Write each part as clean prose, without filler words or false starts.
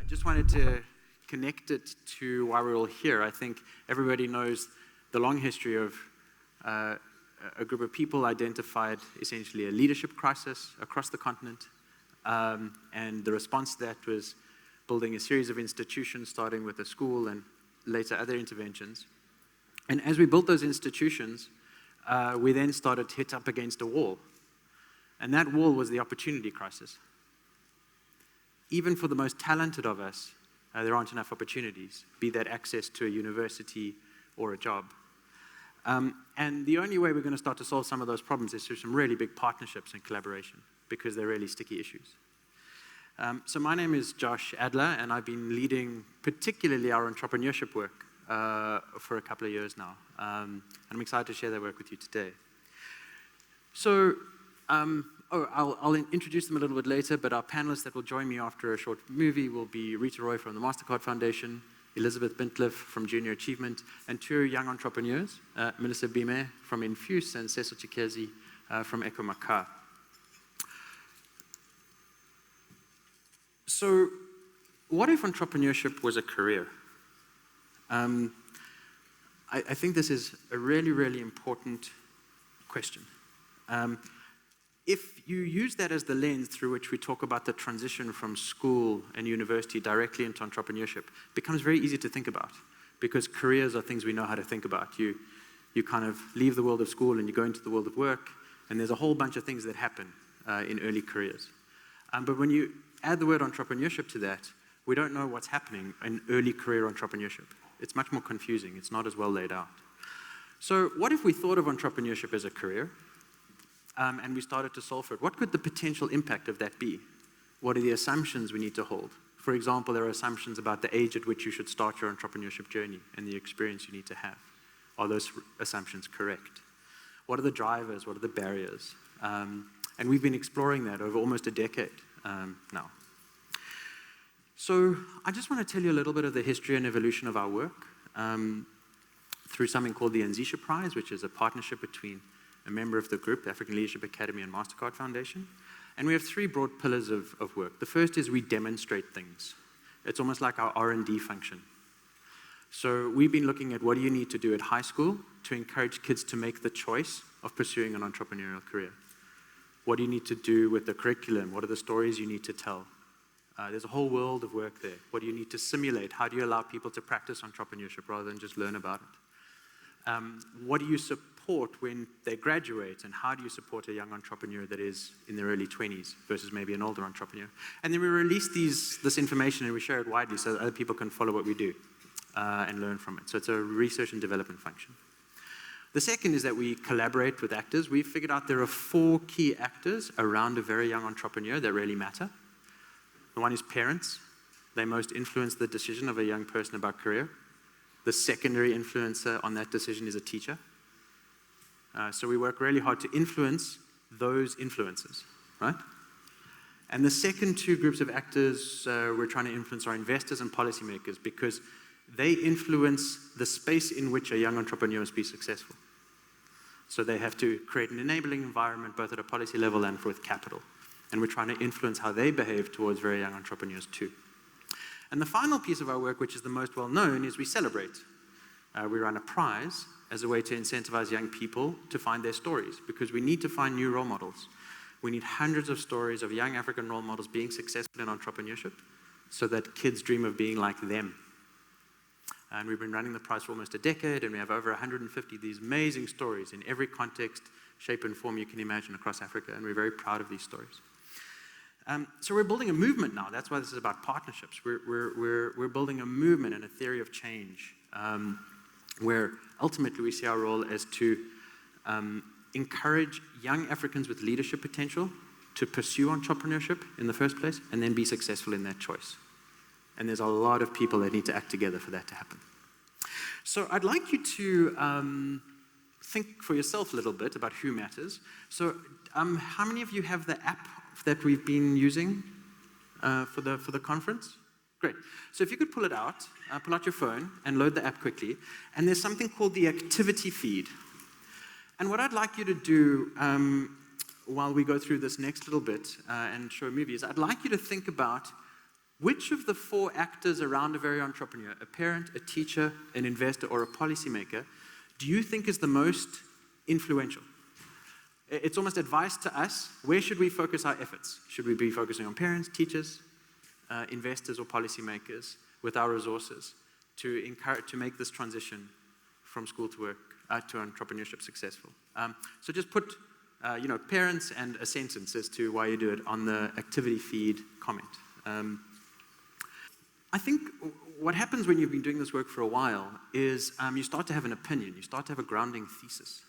just wanted to connect it to why we're all here. I think everybody knows the long history of a group of people identified essentially a leadership crisis across the continent. And the response to that was building a series of institutions, starting with a school and later other interventions. And as we built those institutions, we then started to hit up against a wall. And that wall was the opportunity crisis. Even for the most talented of us, there aren't enough opportunities, be that access to a university or a job. And the only way we're going to start to solve some of those problems is through some really big partnerships and collaboration, because they're really sticky issues. So my name is Josh Adler, and I've been leading particularly our entrepreneurship work for a couple of years now. And I'm excited to share that work with you today. So, I'll introduce them a little bit later, but our panelists that will join me after a short movie will be Reeta Roy from the MasterCard Foundation, Elizabeth Bintliff from Junior Achievement, and two young entrepreneurs, Melissa Bime from Infuse and Cecil Chikezie from Echo Maka. So, what if entrepreneurship was a career? I think this is a really, really important question. If you use that as the lens through which we talk about the transition from school and university directly into entrepreneurship, it becomes very easy to think about, because careers are things we know how to think about. You kind of leave the world of school and you go into the world of work, and there's a whole bunch of things that happen in early careers. But when you add the word entrepreneurship to that, we don't know what's happening in early career entrepreneurship. It's much more confusing. It's not as well laid out. So what if we thought of entrepreneurship as a career, and we started to solve for it? What could the potential impact of that be? What are the assumptions we need to hold? For example, there are assumptions about the age at which you should start your entrepreneurship journey and the experience you need to have. Are those assumptions correct? What are the drivers? What are the barriers? And we've been exploring that over almost a decade now. So I just want to tell you a little bit of the history and evolution of our work through something called the Anzisha Prize, which is a partnership between a member of the group, the African Leadership Academy and MasterCard Foundation. And we have three broad pillars of work. The first is we demonstrate things. It's almost like our R&D function. So we've been looking at what do you need to do at high school to encourage kids to make the choice of pursuing an entrepreneurial career. What do you need to do with the curriculum? What are the stories you need to tell? There's a whole world of work there. What do you need to simulate? How do you allow people to practice entrepreneurship rather than just learn about it? What do you support when they graduate, and how do you support a young entrepreneur that is in their early 20s versus maybe an older entrepreneur? And then we release this information and we share it widely so that other people can follow what we do and learn from it. So it's a research and development function. The second is that we collaborate with actors. We've figured out there are 4 key actors around a very young entrepreneur that really matter. The one is parents. They most influence the decision of a young person about career. The secondary influencer on that decision is a teacher. So we work really hard to influence those influencers, right? And the second 2 groups of actors we're trying to influence are investors and policymakers, because they influence the space in which a young entrepreneur must be successful. So they have to create an enabling environment both at a policy level and with capital. And we're trying to influence how they behave towards very young entrepreneurs too. And the final piece of our work, which is the most well known, is we celebrate. We run a prize as a way to incentivize young people to find their stories, because we need to find new role models. We need hundreds of stories of young African role models being successful in entrepreneurship so that kids dream of being like them. And we've been running the prize for almost a decade, and we have over 150 of these amazing stories in every context, shape, and form you can imagine across Africa, and we're very proud of these stories. So we're building a movement now. That's why this is about partnerships. We're building a movement and a theory of change, where ultimately we see our role as to encourage young Africans with leadership potential to pursue entrepreneurship in the first place and then be successful in that choice. And there's a lot of people that need to act together for that to happen. So I'd like you to think for yourself a little bit about who matters. So how many of you have the app that we've been using for the conference? Great. So if you could pull out your phone and load the app quickly. And there's something called the activity feed. And what I'd like you to do while we go through this next little bit and show a movie is I'd like you to think about Which of the four actors around a very entrepreneur, a parent, a teacher, an investor, or a policymaker, do you think is the most influential? It's almost advice to us. Where should we focus our efforts? Should we be focusing on parents, teachers, investors, or policymakers with our resources to make this transition from school to work to entrepreneurship successful? So just put parents and a sentence as to why you do it on the activity feed comment. I think what happens when you've been doing this work for a while is you start to have an opinion, you start to have a grounding thesis.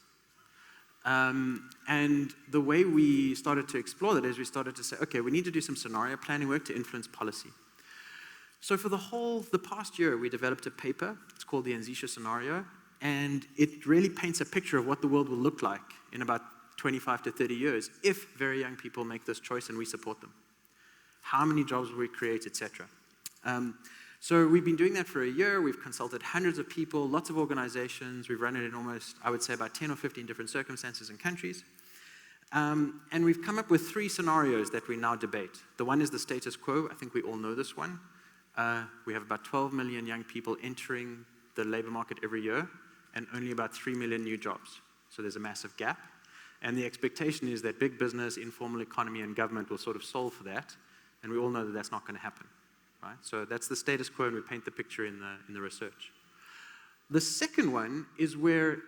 And the way we started to explore that is we started to say, okay, we need to do some scenario planning work to influence policy. So for the past year, we developed a paper. It's called the Anzisha scenario, and it really paints a picture of what the world will look like in about 25 to 30 years if very young people make this choice and we support them. How many jobs will we create, etc. So we've been doing that for a year. We've consulted hundreds of people, lots of organizations. We've run it in almost, I would say, about 10 or 15 different circumstances and countries. And we've come up with 3 scenarios that we now debate. The one is the status quo. I think we all know this one. We have about 12 million young people entering the labor market every year and only about 3 million new jobs. So there's a massive gap. And the expectation is that big business, informal economy, and government will sort of solve for that. And we all know that that's not going to happen. Right? So that's the status quo, and we paint the picture in the research. The second one is where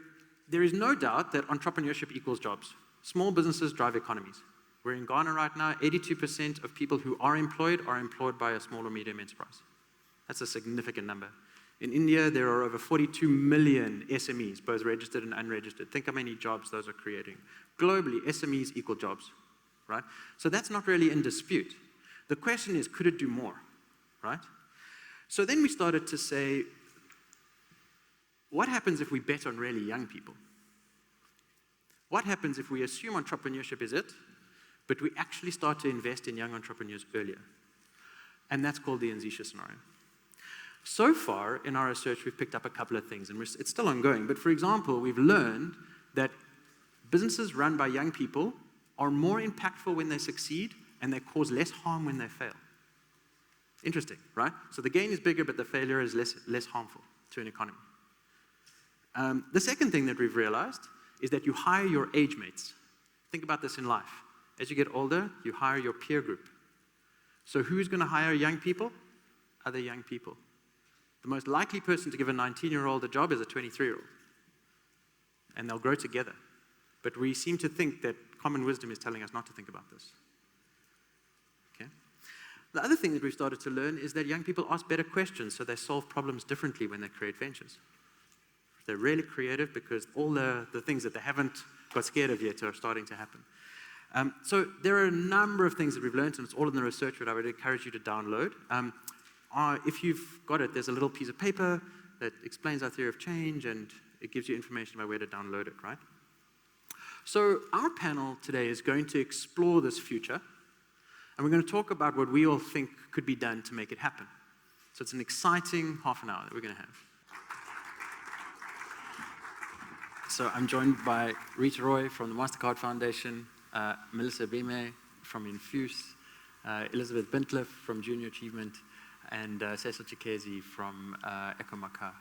there is no doubt that entrepreneurship equals jobs. Small businesses drive economies. We're in Ghana right now, 82% of people who are employed by a small or medium enterprise. That's a significant number. In India, there are over 42 million SMEs, both registered and unregistered. Think how many jobs those are creating. Globally, SMEs equal jobs, right? So that's not really in dispute. The question is, could it do more? Right? So then we started to say, what happens if we bet on really young people? What happens if we assume entrepreneurship is it, but we actually start to invest in young entrepreneurs earlier? And that's called the Anzisha scenario. So far, in our research, we've picked up a couple of things, and it's still ongoing. But for example, we've learned that businesses run by young people are more impactful when they succeed, and they cause less harm when they fail. Interesting, right? So the gain is bigger, but the failure is less harmful to an economy. The second thing that we've realized is that you hire your age mates. Think about this in life. As you get older, you hire your peer group. So who's going to hire young people? Other young people. The most likely person to give a 19-year-old a job is a 23-year-old. And they'll grow together. But we seem to think that common wisdom is telling us not to think about this. Okay? The other thing that we've started to learn is that young people ask better questions, so they solve problems differently when they create ventures. They're really creative because all the things that they haven't got scared of yet are starting to happen. So there are a number of things that we've learned, and it's all in the research that I would encourage you to download. If you've got it, there's a little piece of paper that explains our theory of change, and it gives you information about where to download it, right? So our panel today is going to explore this future, and we're going to talk about what we all think could be done to make it happen. So it's an exciting half an hour that we're going to have. So I'm joined by Reeta Roy from the MasterCard Foundation, Melissa Bime from Infuse, Elizabeth Bintliff from Junior Achievement, and Cecil Chikezie from Ekomaka.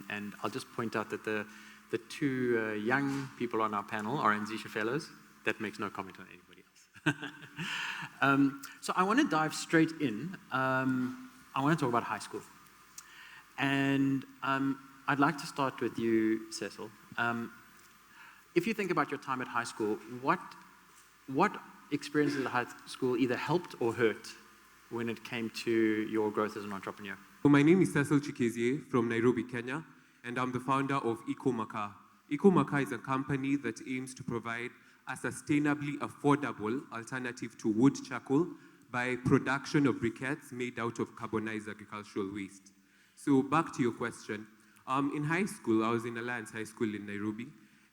And I'll just point out that the two young people on our panel are Anzisha Fellows. That makes no comment on anybody else. So I want to dive straight in. I want to talk about high school. And I'd like to start with you, Cecil. If you think about your time at high school, what experiences at high school either helped or hurt when it came to your growth as an entrepreneur? So my name is Cecil Chikezie from Nairobi, Kenya, and I'm the founder of Ekomaka. Ekomaka is a company that aims to provide a sustainably affordable alternative to wood charcoal by production of briquettes made out of carbonized agricultural waste. So back to your question. In high school, I was in Alliance High School in Nairobi,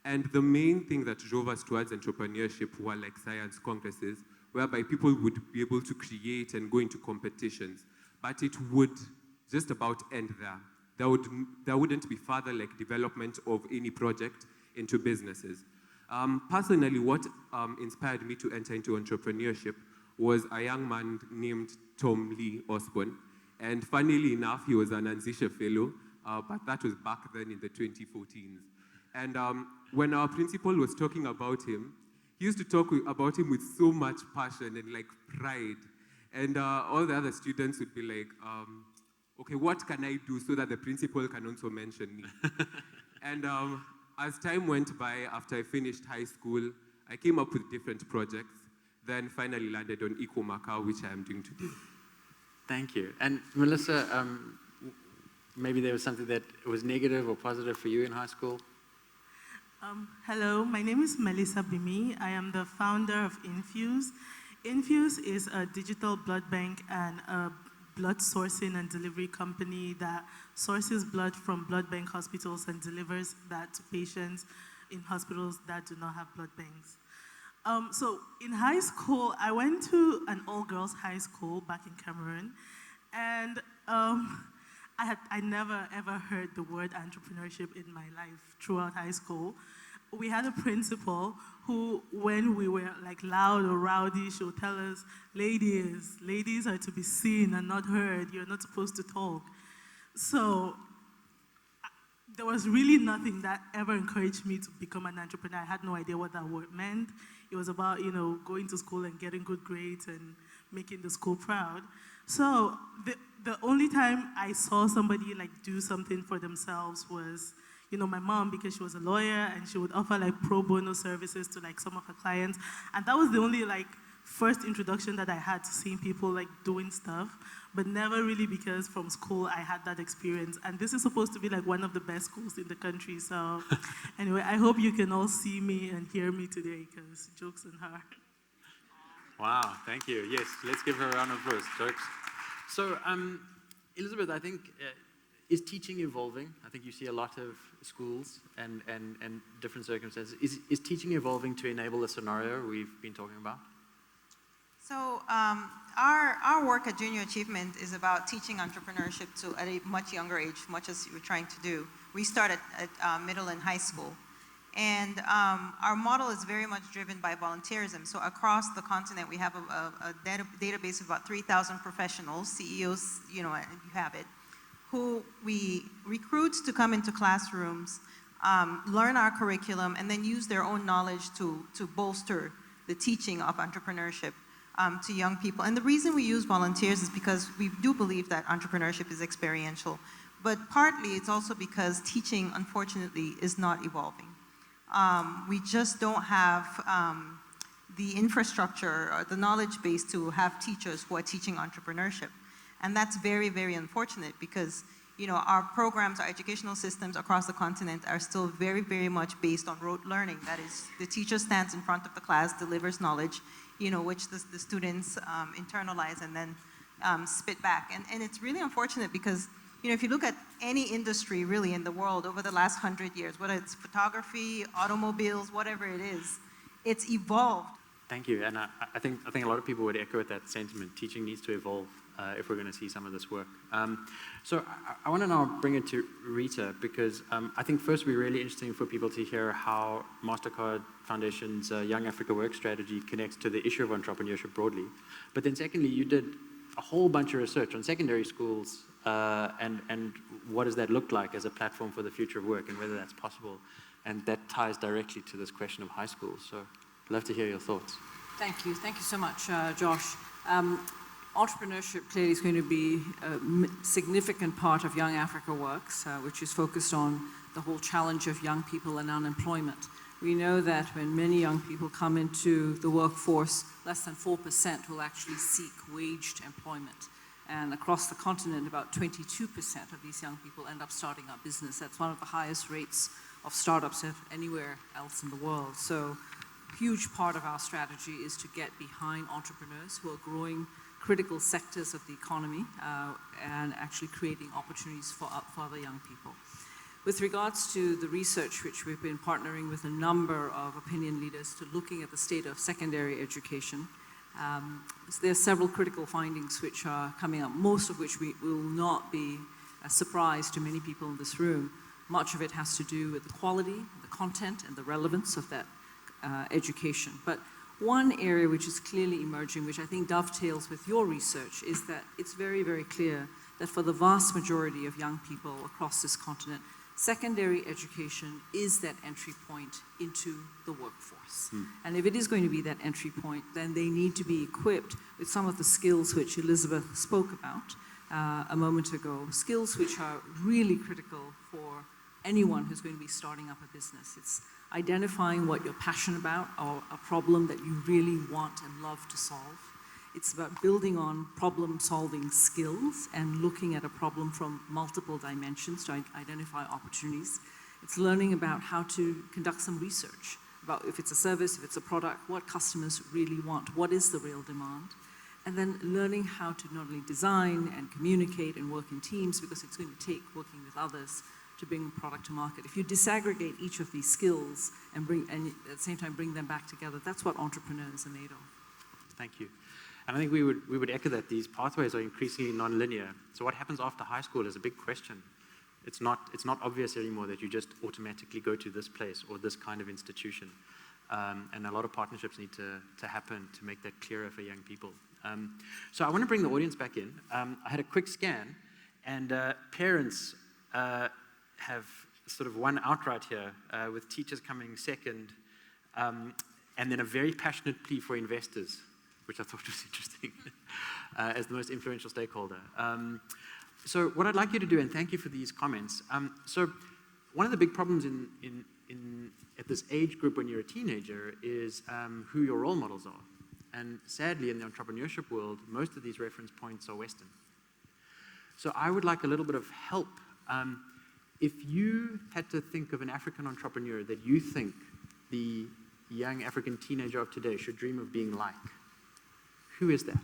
and the main thing that drove us towards entrepreneurship were like science congresses, whereby people would be able to create and go into competitions. But it would just about end there. There wouldn't be further like development of any project into businesses. Personally, what inspired me to enter into entrepreneurship was a young man named Tom Lee Osborne. And funnily enough, he was an Anzisha fellow, but that was back then in the 2014s. And when our principal was talking about him, he used to talk about him with so much passion and like pride. And all the other students would be like, okay, what can I do so that the principal can also mention me? And as time went by, after I finished high school, I came up with different projects, then finally landed on Eco-Maka, which I am doing today. Thank you. And Melissa, maybe there was something that was negative or positive for you in high school? Hello, my name is Melissa Bime. I am the founder of Infuse. Infuse is a digital blood bank and a blood sourcing and delivery company that sources blood from blood bank hospitals and delivers that to patients in hospitals that do not have blood banks. So in high school, I went to an all-girls high school back in Cameroon, and I never ever heard the word entrepreneurship in my life throughout high school. We had a principal who, when we were like loud or rowdy, she would tell us, ladies are to be seen and not heard. You're not supposed to talk. So there was really nothing that ever encouraged me to become an entrepreneur. I had no idea what that word meant. It was about, going to school and getting good grades and making the school proud. So the only time I saw somebody like do something for themselves was, my mom, because she was a lawyer and she would offer like pro bono services to like some of her clients. And that was the only like first introduction that I had to seeing people like doing stuff, but never really because from school I had that experience. And this is supposed to be like one of the best schools in the country. So anyway, I hope you can all see me and hear me today, because jokes on her. Wow, thank you. Yes, let's give her a round of applause. Jokes. So, Elizabeth, I think, is teaching evolving? I think you see a lot of schools and different circumstances. Is teaching evolving to enable the scenario we've been talking about? So our work at Junior Achievement is about teaching entrepreneurship at a much younger age, much as you're trying to do. We start at middle and high school. And our model is very much driven by volunteerism. So across the continent, we have a database of about 3,000 professionals, CEOs, you have it, who we recruit to come into classrooms, learn our curriculum, and then use their own knowledge to bolster the teaching of entrepreneurship to young people. And the reason we use volunteers is because we do believe that entrepreneurship is experiential. But partly it's also because teaching, unfortunately, is not evolving. We just don't have the infrastructure or the knowledge base to have teachers who are teaching entrepreneurship. And that's very, very unfortunate because, our programs, our educational systems across the continent are still very, very much based on rote learning. That is, the teacher stands in front of the class, delivers knowledge, which the students internalize and then spit back. And it's really unfortunate because, if you look at any industry really in the world over the last 100 years, whether it's photography, automobiles, whatever it is, it's evolved. Thank you. And I think a lot of people would echo that sentiment. Teaching needs to evolve if we're going to see some of this work. So I want to now bring it to Reeta, because I think first it would be really interesting for people to hear how MasterCard Foundation's Young Africa Work strategy connects to the issue of entrepreneurship broadly. But then secondly, you did a whole bunch of research on secondary schools and what does that look like as a platform for the future of work and whether that's possible. And that ties directly to this question of high schools. So I'd love to hear your thoughts. Thank you. Thank you so much, Josh. Entrepreneurship clearly is going to be a significant part of Young Africa Works, which is focused on the whole challenge of young people and unemployment. We know that when many young people come into the workforce, less than 4% will actually seek waged employment. And across the continent, about 22% of these young people end up starting a business. That's one of the highest rates of startups anywhere else in the world. So a huge part of our strategy is to get behind entrepreneurs who are growing critical sectors of the economy and actually creating opportunities for other young people. With regards to the research, which we've been partnering with a number of opinion leaders to looking at the state of secondary education, there are several critical findings which are coming up, most of which will not be a surprise to many people in this room. Much of it has to do with the quality, the content, and the relevance of that education. But One area which is clearly emerging, which I think dovetails with your research, is that it's very, very clear that for the vast majority of young people across this continent, secondary education is that entry point into the workforce. And if it is going to be that entry point, then they need to be equipped with some of the skills which Elizabeth spoke about a moment ago, skills which are really critical for anyone who's going to be starting up a business. It's identifying what you're passionate about or a problem that you really want and love to solve. It's about building on problem-solving skills and looking at a problem from multiple dimensions to identify opportunities. It's learning about how to conduct some research about if it's a service, if it's a product, what customers really want, what is the real demand, and then learning how to not only design and communicate and work in teams, because it's going to take working with others to bring a product to market. If you disaggregate each of these skills and at the same time bring them back together, that's what entrepreneurs are made of. Thank you. And I think we would echo that these pathways are increasingly non-linear. So what happens after high school is a big question. It's not obvious anymore that you just automatically go to this place or this kind of institution. And a lot of partnerships need to happen to make that clearer for young people. So I want to bring the audience back in. I had a quick scan, and parents have sort of won outright here, with teachers coming second, and then a very passionate plea for investors, which I thought was interesting, as the most influential stakeholder. So what I'd like you to do, and thank you for these comments. So one of the big problems at this age group when you're a teenager is who your role models are. And sadly, in the entrepreneurship world, most of these reference points are Western. So I would like a little bit of help. If you had to think of an African entrepreneur that you think the young African teenager of today should dream of being like, who is that?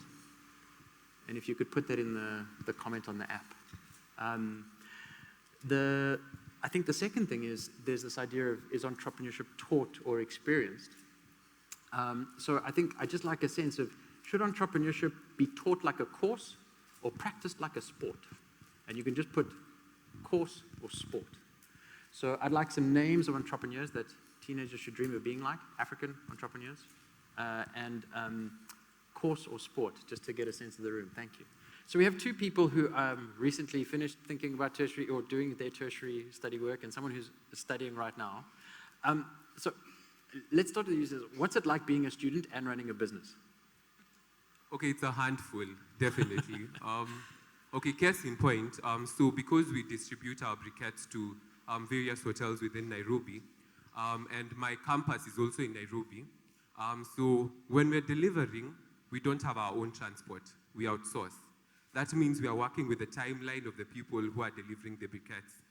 And if you could put that in the comment on the app. I think the second thing is there's this idea of, is entrepreneurship taught or experienced? So I think I just like a sense of, should entrepreneurship be taught like a course or practiced like a sport? And you can just put course or sport. So I'd like some names of entrepreneurs that teenagers should dream of being like, African entrepreneurs, and course or sport, just to get a sense of the room. Thank you. So we have two people who recently finished thinking about tertiary or doing their tertiary study work, and someone who's studying right now. So let's start with you. What's it like being a student and running a business? Okay, it's a handful, definitely. Okay, case in point, so because we distribute our briquettes to various hotels within Nairobi, and my campus is also in Nairobi, so when we're delivering, we don't have our own transport, we outsource. That means we are working with the timeline of the people who are delivering the briquettes.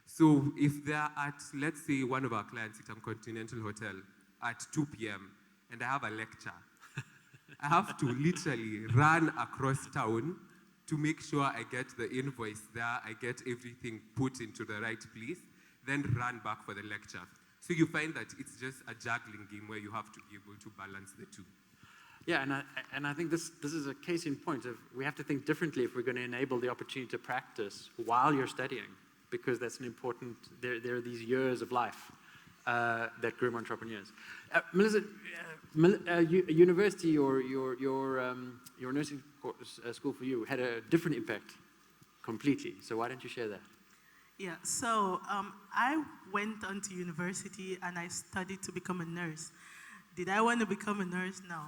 So if they're at, let's say, one of our clients at a Continental Hotel at 2 p.m. and I have a lecture, I have to literally run across town to make sure I get the invoice there, I get everything put into the right place, then run back for the lecture. So you find that it's just a juggling game where you have to be able to balance the two. Yeah, and I think this is a case in point of we have to think differently if we're going to enable the opportunity to practice while you're studying, because that's an important, there are these years of life that groom entrepreneurs. Melissa, university or your nursing school for you had a different impact completely. So why don't you share that? Yeah, so I went on to university and I studied to become a nurse. Did I want to become a nurse? No.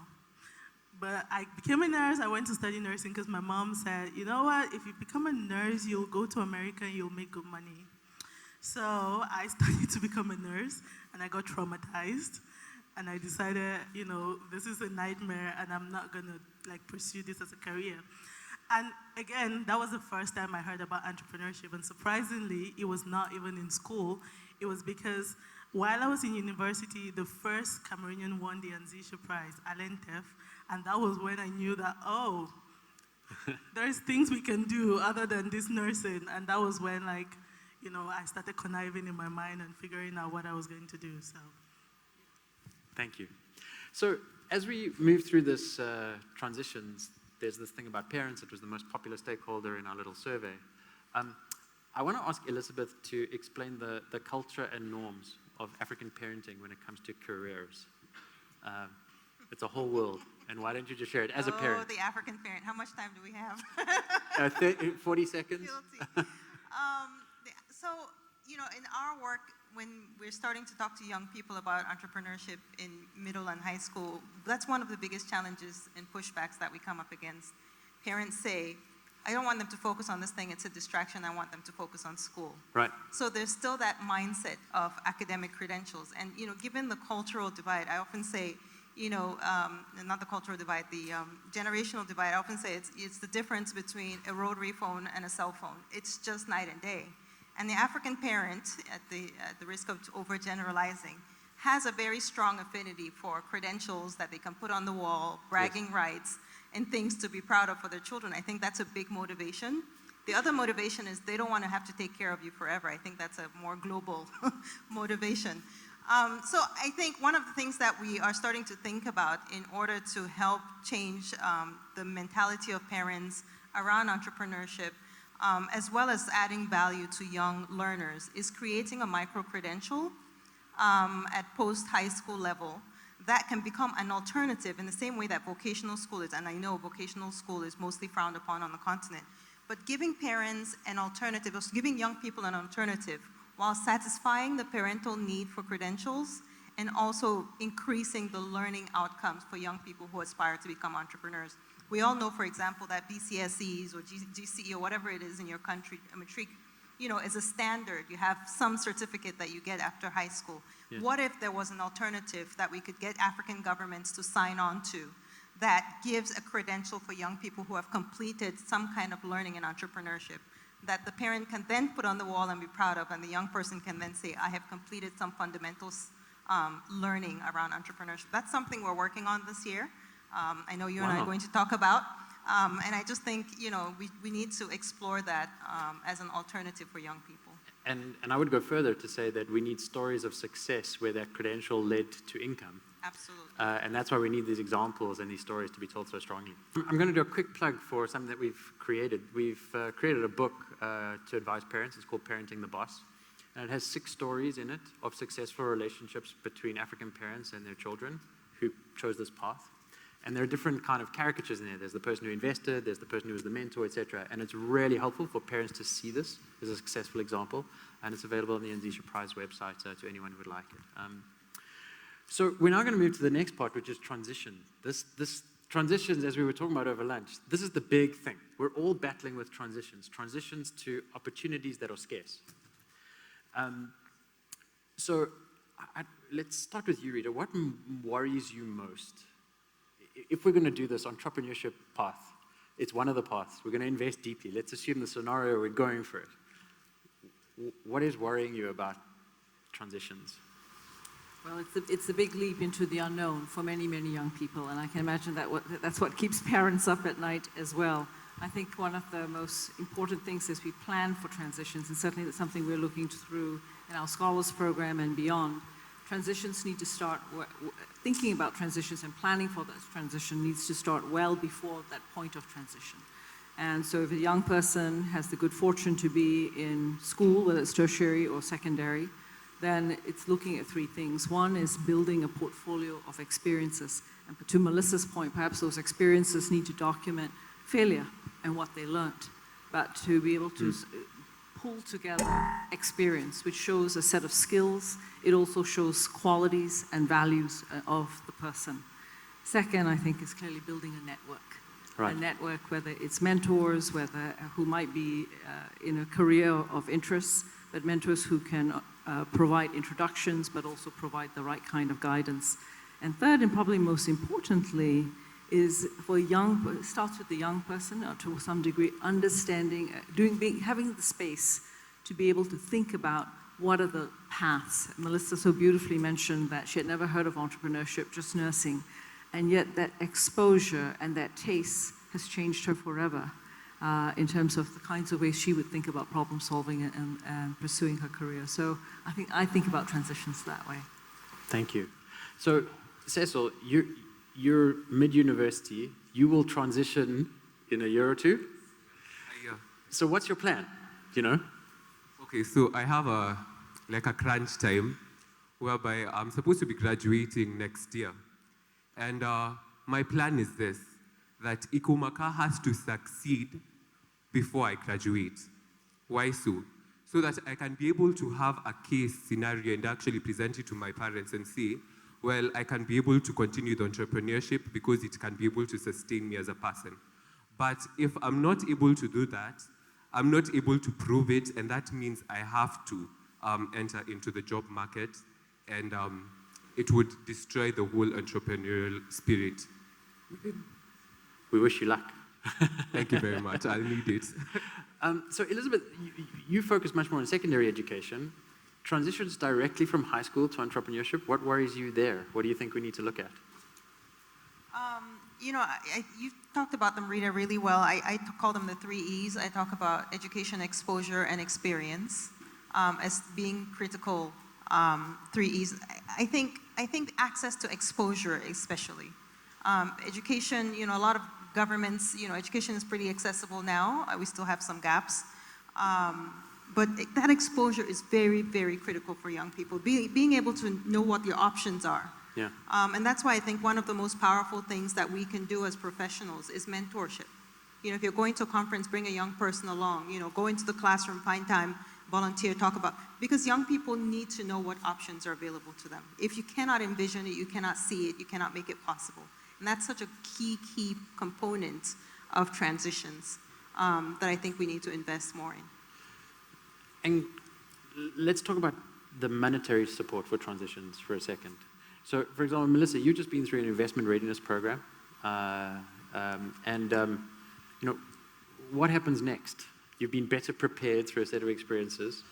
But I became a nurse. I went to study nursing because my mom said, you know what, if you become a nurse, you'll go to America and you'll make good money. So I studied to become a nurse and I got traumatized. And I decided, you know, this is a nightmare and I'm not going to pursue this as a career. And again, that was the first time I heard about entrepreneurship. And surprisingly, it was not even in school. It was because while I was in university, the first Cameroonian won the Anzisha Prize, Alentef. And that was when I knew that, oh, there's things we can do other than this nursing. And that was when, I started conniving in my mind and figuring out what I was going to do. So, thank you. So as we move through this transitions, there's this thing about parents. It was the most popular stakeholder in our little survey. I want to ask Elizabeth to explain the culture and norms of African parenting when it comes to careers. It's a whole world. And why don't you just share it as a parent? Oh, the African parent. How much time do we have? 40 seconds? Guilty. So, in our work, when we're starting to talk to young people about entrepreneurship in middle and high school, that's one of the biggest challenges and pushbacks that we come up against. Parents say, I don't want them to focus on this thing, it's a distraction, I want them to focus on school. Right. So there's still that mindset of academic credentials. And, given the cultural divide, I often say, not the cultural divide, the generational divide, I often say it's the difference between a rotary phone and a cell phone. It's just night and day. And the African parent, at the risk of overgeneralizing, has a very strong affinity for credentials that they can put on the wall, bragging rights, and things to be proud of for their children. I think that's a big motivation. The other motivation is they don't want to have to take care of you forever. I think that's a more global motivation. So I think one of the things that we are starting to think about in order to help change the mentality of parents around entrepreneurship, as well as adding value to young learners, is creating a micro-credential at post-high school level that can become an alternative in the same way that vocational school is, and I know vocational school is mostly frowned upon on the continent, but giving parents an alternative, or giving young people an alternative while satisfying the parental need for credentials and also increasing the learning outcomes for young people who aspire to become entrepreneurs. We all know, for example, that BCSEs or GCE or whatever it is in your country, matric, is a standard. You have some certificate that you get after high school. Yeah. What if there was an alternative that we could get African governments to sign on to that gives a credential for young people who have completed some kind of learning in entrepreneurship that the parent can then put on the wall and be proud of, and the young person can then say, I have completed some fundamentals learning around entrepreneurship. That's something we're working on this year. I know you and I are going to talk about. And I just think, we need to explore that as an alternative for young people. And I would go further to say that we need stories of success where that credential led to income. Absolutely. And that's why we need these examples and these stories to be told so strongly. I'm going to do a quick plug for something that we've created. We've created a book to advise parents. It's called Parenting the Boss. And it has 6 stories in it of successful relationships between African parents and their children who chose this path. And there are different kind of caricatures in there. There's the person who invested, there's the person who was the mentor, etc. And it's really helpful for parents to see this as a successful example. And it's available on the Anzisha Prize website to anyone who would like it. So we're now going to move to the next part, which is transition. This transitions, as we were talking about over lunch, this is the big thing. We're all battling with transitions to opportunities that are scarce. Let's start with you, Reeta. What worries you most? If we're going to do this entrepreneurship path, it's one of the paths. We're going to invest deeply. Let's assume the scenario we're going for it. What is worrying you about transitions? Well, it's a big leap into the unknown for many, many young people, and I can imagine that's what keeps parents up at night as well. I think one of the most important things is we plan for transitions, and certainly that's something we're looking through in our scholars program and beyond. Transitions need to start, thinking about transitions and planning for that transition needs to start well before that point of transition. And so if a young person has the good fortune to be in school, whether it's tertiary or secondary, then it's looking at 3 things. One is building a portfolio of experiences. And to Melissa's point, perhaps those experiences need to document failure and what they learned, but to be able to pull together experience, which shows a set of skills. It also shows qualities and values of the person. Second, I think, is clearly building a network. Right. A network, whether it's mentors, who might be in a career of interest, but mentors who can provide introductions, but also provide the right kind of guidance. And third, and probably most importantly, is for it starts with the young person, or to some degree, understanding, having the space to be able to think about what are the paths. Melissa so beautifully mentioned that she had never heard of entrepreneurship, just nursing, and yet that exposure and that taste has changed her forever in terms of the kinds of ways she would think about problem solving and pursuing her career. So I think about transitions that way. Thank you. So, Cecil, you're mid-university. You will transition in a year or 2? Yeah. So what's your plan? Do you know? Okay, so I have a crunch time whereby I'm supposed to be graduating next year. And my plan is this, that Ikumaka has to succeed before I graduate. Why so? So that I can be able to have a case scenario and actually present it to my parents and say, well, I can be able to continue the entrepreneurship because it can be able to sustain me as a person. But if I'm not able to do that, I'm not able to prove it, and that means I have to enter into the job market, and it would destroy the whole entrepreneurial spirit. We wish you luck. Thank you very much. I'll need it. So Elizabeth, you focus much more on secondary education. Transitions directly from high school to entrepreneurship. What worries you there? What do you think we need to look at? You know, you talked about them, Reeta, really well. I call them the 3 E's. I talk about education, exposure, and experience as being critical 3 E's. I think access to exposure, especially. Education, you know, a lot of governments, you know, education is pretty accessible now. We still have some gaps. But that exposure is very, very critical for young people. Being able to know what your options are. Yeah. And that's why I think one of the most powerful things that we can do as professionals is mentorship. You know, if you're going to a conference, bring a young person along. You know, go into the classroom, find time, volunteer, talk about, because young people need to know what options are available to them. If you cannot envision it, you cannot see it, you cannot make it possible. And that's such a key component of transitions that I think we need to invest more in. And let's talk about the monetary support for transitions for a second. So, for example, Melissa, you've just been through an investment readiness program, you know, what happens next? You've been better prepared through a set of experiences.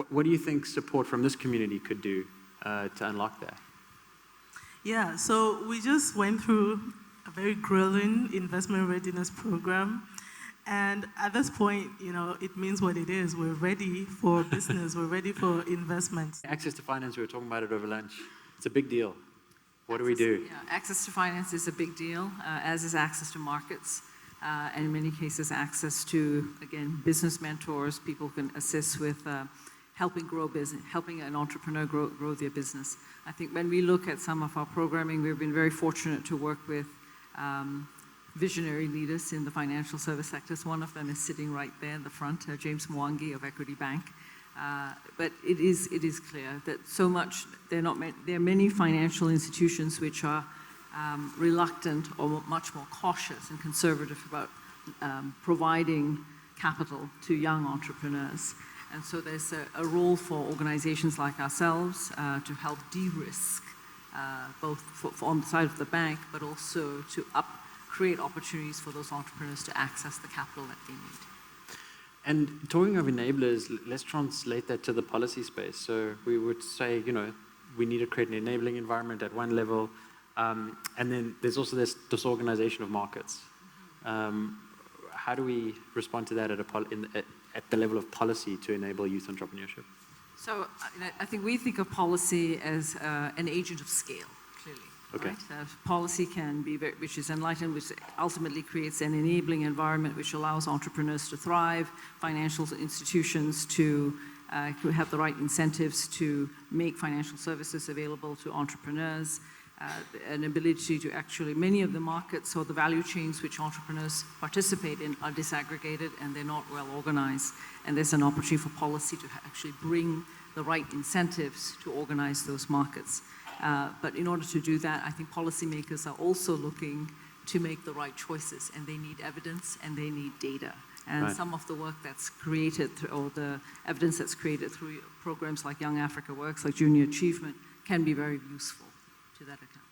What do you think support from this community could do to unlock that? Yeah, so we just went through a very grueling investment readiness program. And at this point, you know, it means what it is. We're ready for business. We're ready for investments. Access to finance, we were talking about it over lunch. It's a big deal. What do we do? Yeah, access to finance is a big deal, as is access to markets, and in many cases, access to, again, business mentors. People can assist with helping an entrepreneur grow their business. I think when we look at some of our programming, we've been very fortunate to work with visionary leaders in the financial service sectors. One of them is sitting right there in the front, James Mwangi of Equity Bank. But it is clear that so much, there are many financial institutions which are reluctant or much more cautious and conservative about providing capital to young entrepreneurs. And so there's a role for organizations like ourselves to help de-risk, both on the side of the bank, but also to create opportunities for those entrepreneurs to access the capital that they need. And talking of enablers, let's translate that to the policy space. So we would say, you know, we need to create an enabling environment at one level, and then there's also this disorganization of markets. How do we respond to that at the level of policy to enable youth entrepreneurship? So I think we think of policy as an agent of scale, clearly. Okay. Right? Policy can be, which is enlightened, which ultimately creates an enabling environment which allows entrepreneurs to thrive, financial institutions to have the right incentives to make financial services available to entrepreneurs, an ability to actually, many of the markets or the value chains which entrepreneurs participate in are disaggregated and they're not well organized. And there's an opportunity for policy to actually bring the right incentives to organize those markets. But in order to do that, I think policymakers are also looking to make the right choices, and they need evidence and they need data. And right. Some of the work that's created, or the evidence that's created through programs like Young Africa Works, like Junior Achievement, can be very useful to that account.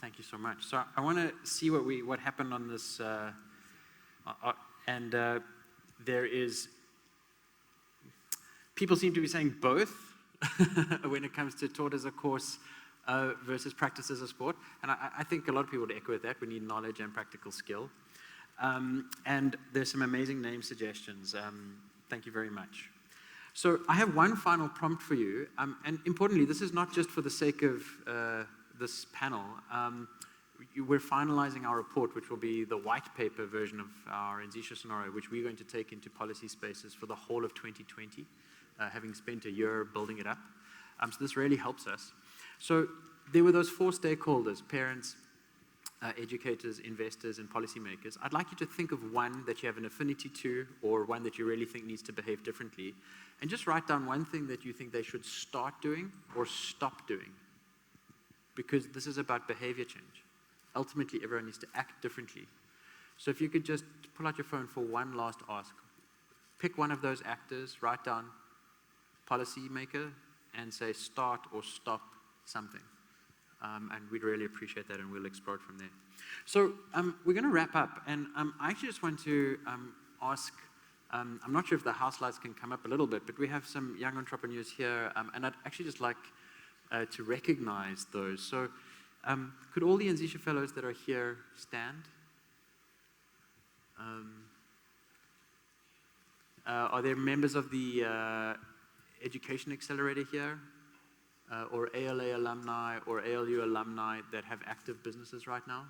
Thank you so much. So I want to see what happened on this, there is, people seem to be saying both when it comes to taught as a course versus practice as a sport. And I think a lot of people would echo that. We need knowledge and practical skill. And there's some amazing name suggestions. Thank you very much. So I have one final prompt for you. And importantly, this is not just for the sake of this panel. We're finalizing our report, which will be the white paper version of our Anzisha scenario, which we're going to take into policy spaces for the whole of 2020, having spent a year building it up. So this really helps us. So there were those 4 stakeholders: parents, educators, investors, and policymakers. I'd like you to think of one that you have an affinity to, or one that you really think needs to behave differently, and just write down one thing that you think they should start doing or stop doing, because this is about behavior change. Ultimately, everyone needs to act differently. So if you could just pull out your phone for one last ask, pick one of those actors, write down policymaker, and say start or stop something. And we'd really appreciate that, and we'll explore it from there. So we're going to wrap up, and I actually just want to ask, I'm not sure if the house lights can come up a little bit, but we have some young entrepreneurs here, and I'd actually just like to recognize those. So could all the Anzisha Fellows that are here stand? Are there members of the Education Accelerator here? Or ALA alumni or ALU alumni that have active businesses right now?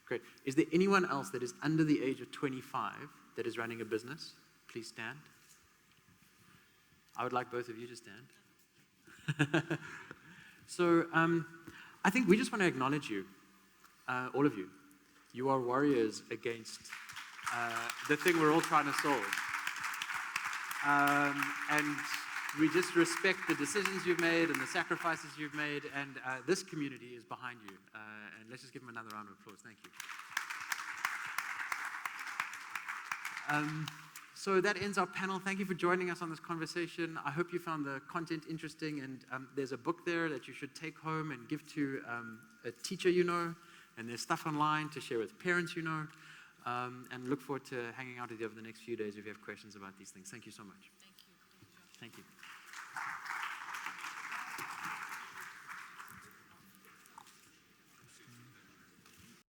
Great. Is there anyone else that is under the age of 25 that is running a business? Please stand. I would like both of you to stand. So I think we just want to acknowledge you, all of you. You are warriors against the thing we're all trying to solve. And we just respect the decisions you've made and the sacrifices you've made, and this community is behind you. And let's just give them another round of applause. Thank you. So that ends our panel. Thank you for joining us on this conversation. I hope you found the content interesting, and there's a book there that you should take home and give to a teacher you know, and there's stuff online to share with parents you know, and look forward to hanging out with you over the next few days if you have questions about these things. Thank you so much. Thank you. Thank you.